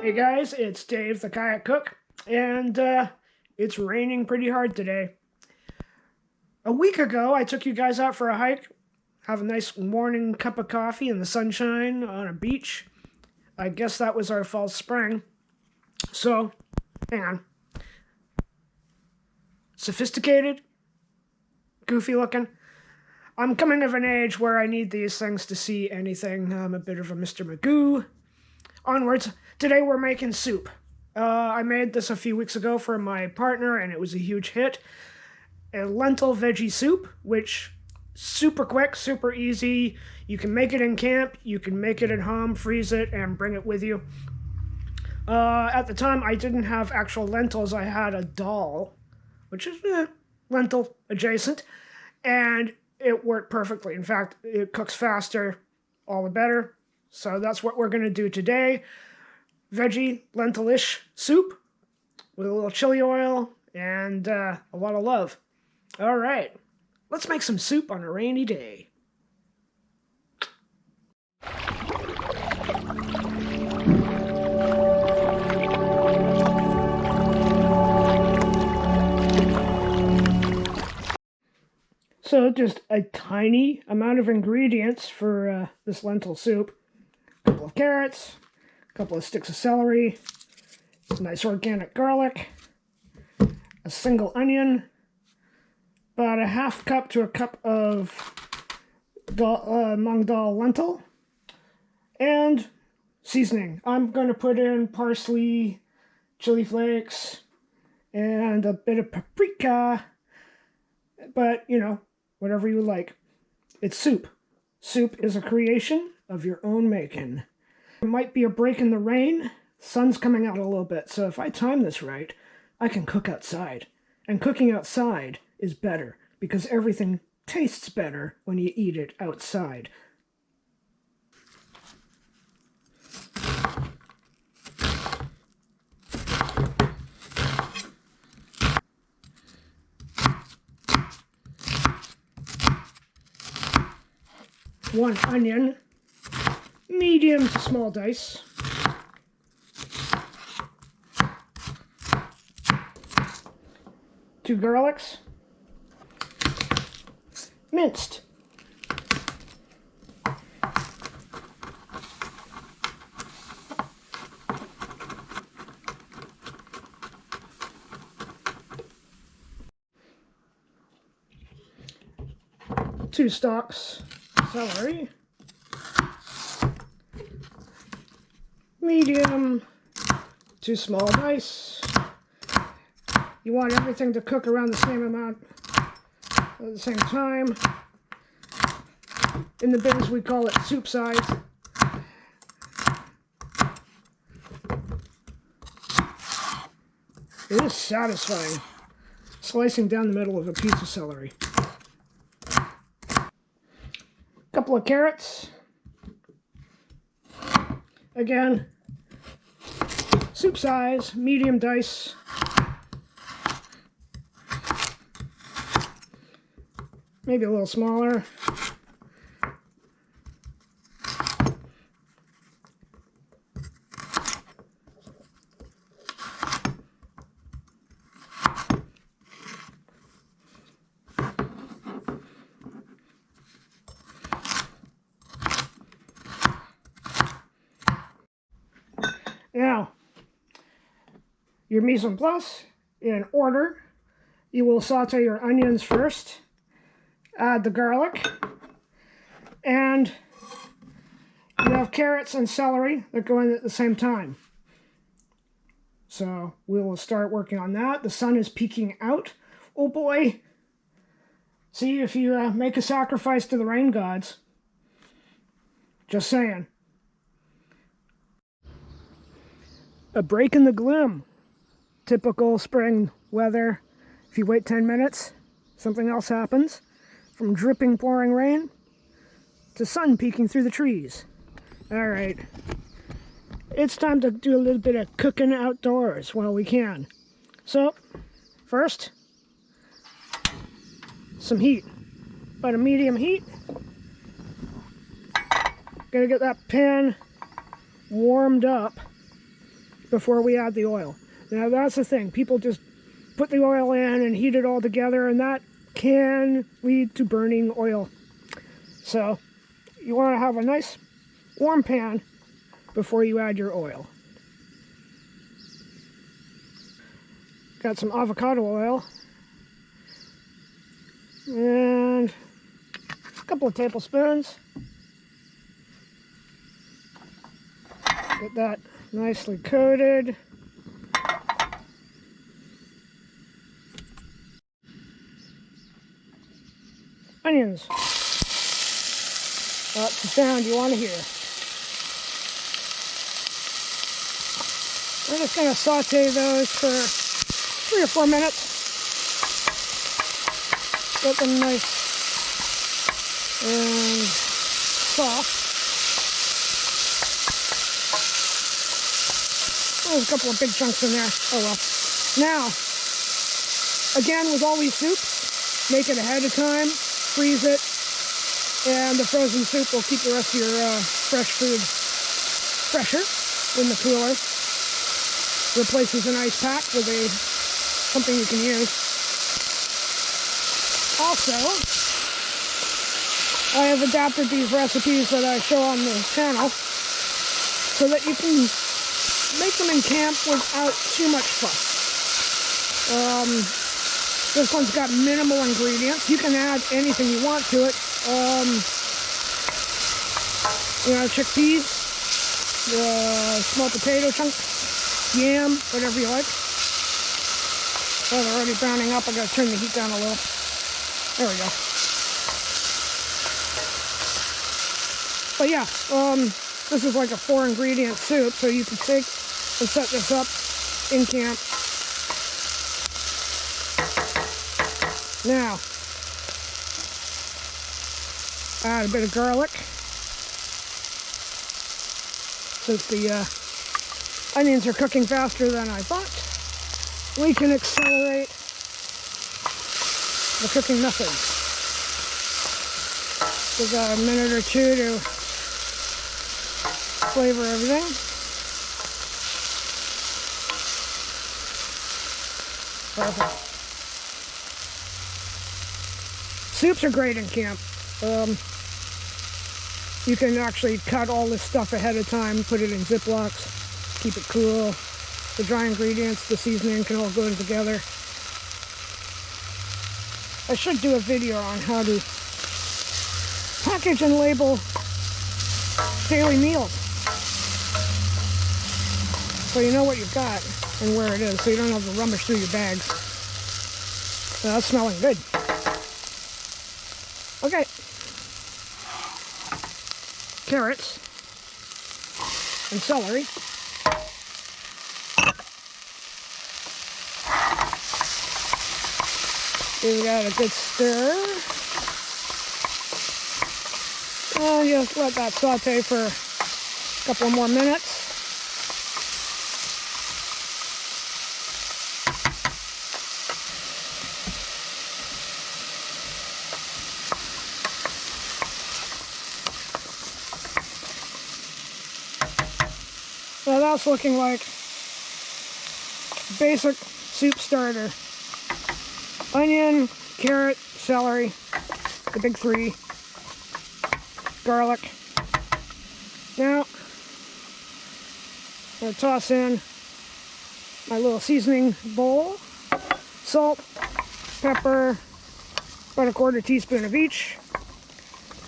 Hey guys, it's Dave the Kayak Cook, and it's raining pretty hard today. A week ago, I took you guys out for a hike, have a nice morning cup of coffee in the sunshine on a beach. I guess that was our fall spring. So, hang on. Sophisticated, goofy looking. I'm coming of an age where I need these things to see anything. I'm a bit of a Mr. Magoo. Onwards. Today we're making soup. I made this a few weeks ago for my partner, and it was a huge hit. A lentil veggie soup, which super quick, super easy. You can make it in camp, you can make it at home, freeze it, and bring it with you. At the time, I didn't have actual lentils. I had a dal, which is lentil adjacent, and it worked perfectly. In fact, it cooks faster, all the better. So that's what we're going to do today. Veggie, lentil-ish soup with a little chili oil and a lot of love. All right, let's make some soup on a rainy day. So just a tiny amount of ingredients for this lentil soup. A couple of carrots, a couple of sticks of celery, some nice organic garlic, a single onion, about a half cup to a cup of mung dal lentil, and seasoning. I'm going to put in parsley, chili flakes, and a bit of paprika, but, you know, whatever you like. It's soup. Soup is a creation of your own making. There might be a break in the rain. The sun's coming out a little bit, so if I time this right, I can cook outside. And cooking outside is better, because everything tastes better when you eat it outside. One onion, medium to small dice. Two garlics, minced. Two stalks celery, medium to small dice. You want everything to cook around the same amount at the same time. In the biz, we call it soup size. It is satisfying, slicing down the middle of a piece of celery. Couple of carrots. Again, soup size, medium dice. Maybe a little smaller. Now, your mise en place in order. You will saute your onions first, add the garlic, and you have carrots and celery that go in at the same time. So we will start working on that. The sun is peeking out. Oh boy! See if you make a sacrifice to the rain gods. Just saying. A break in the gloom. Typical spring weather. If you wait 10 minutes, something else happens. From dripping pouring rain to sun peeking through the trees. All right. It's time to do a little bit of cooking outdoors while we can. So, first, some heat. About a medium heat. Gotta get that pan warmed up. before we add the oil. Now that's the thing. People just put the oil in and heat it all together, and that can lead to burning oil. So you want to have a nice warm pan before you add your oil. Got some avocado oil and a couple of tablespoons. Get that nicely coated. Onions. That's the sound you want to hear. We're just going to saute those for 3 or 4 minutes. Get them nice and soft. There's a couple of big chunks in there. Oh well. Now, again, with all these soups, make it ahead of time, freeze it, and the frozen soup will keep the rest of your fresh food fresher in the cooler. Replaces an ice pack with something you can use. Also, I have adapted these recipes that I show on the channel so that you can make them in camp without too much fuss. This one's got minimal ingredients. You can add anything you want to it. Chickpeas, small potato chunks, yam, whatever you like. Oh, they're already browning up. I gotta turn the heat down a little. There we go. But yeah, this is like a 4-ingredient soup, so you can take and set this up in camp. Now, add a bit of garlic. Since the onions are cooking faster than I thought, we can accelerate the cooking method. Give that a minute or two to flavor everything. Perfect. Soups are great in camp. You can actually cut all this stuff ahead of time, put it in Ziplocs, keep it cool. The dry ingredients, the seasoning can all go together. I should do a video on how to package and label daily meals, so you know what you've got and where it is, so you don't have to rummage through your bags. So that's smelling good. Okay. Carrots and celery. Give that a good stir. And just let that saute for a couple more minutes. Now that's looking like basic soup starter. Onion, carrot, celery, the big 3, garlic. Now, I'm going to toss in my little seasoning bowl. Salt, pepper, about a 1/4 teaspoon of each.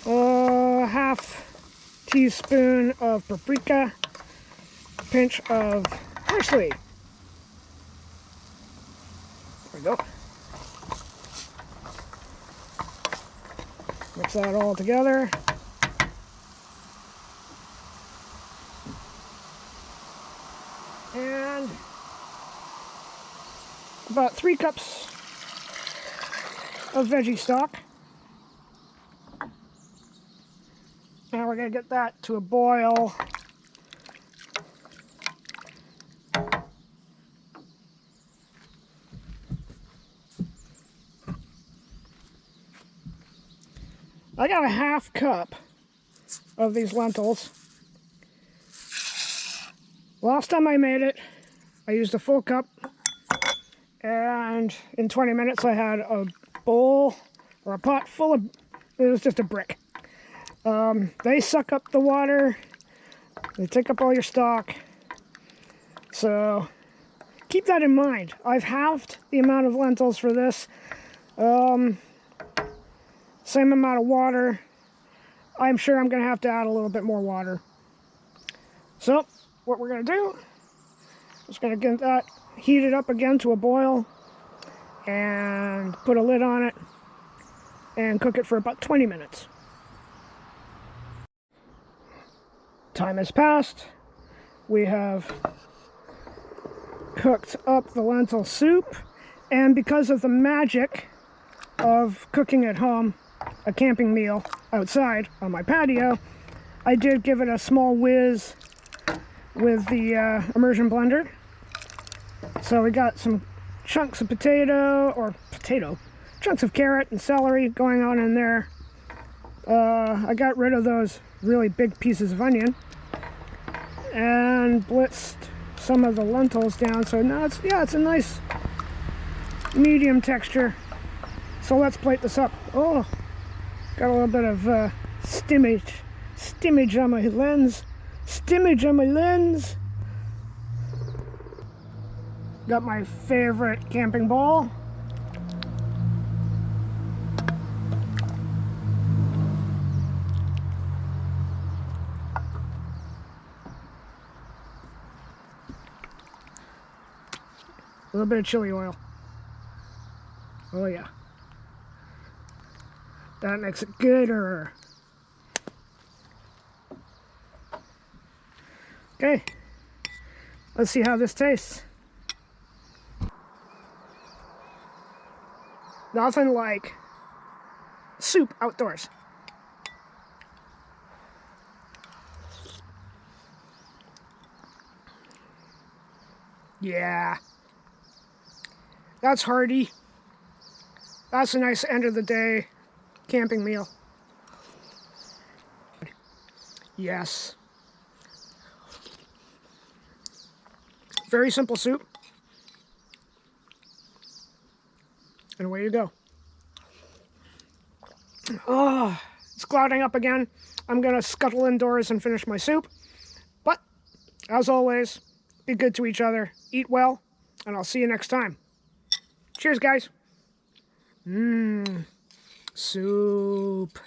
Half teaspoon of paprika. Pinch of parsley. There we go. Mix that all together. And about 3 cups of veggie stock. Now we're going to get that to a boil. I got a 1/2 cup of these lentils. Last time I made it, I used a full cup, and in 20 minutes I had a bowl or a pot full of, it was just a brick. They suck up the water, they take up all your stock, so keep that in mind. I've halved the amount of lentils for this, same amount of water. I'm sure I'm going to have to add a little bit more water. So what we're going to do is going to get that heated up again to a boil and put a lid on it and cook it for about 20 minutes. Time has passed. We have cooked up the lentil soup, and because of the magic of cooking at home, a camping meal outside on my patio, I did give it a small whiz with the immersion blender. So we got some chunks of chunks of carrot and celery going on in there. I got rid of those really big pieces of onion and blitzed some of the lentils down. So now it's a nice medium texture. So let's plate this up. Oh, got a little bit of stimmage on my lens. Got my favorite camping bowl. A little bit of chili oil. Oh yeah. That makes it gooder. Okay. Let's see how this tastes. Nothing like soup outdoors. Yeah. That's hearty. That's a nice end of the day camping meal. Yes. Very simple soup. And away you go. Oh, it's clouding up again. I'm going to scuttle indoors and finish my soup. But, as always, be good to each other, eat well, and I'll see you next time. Cheers, guys. Soup.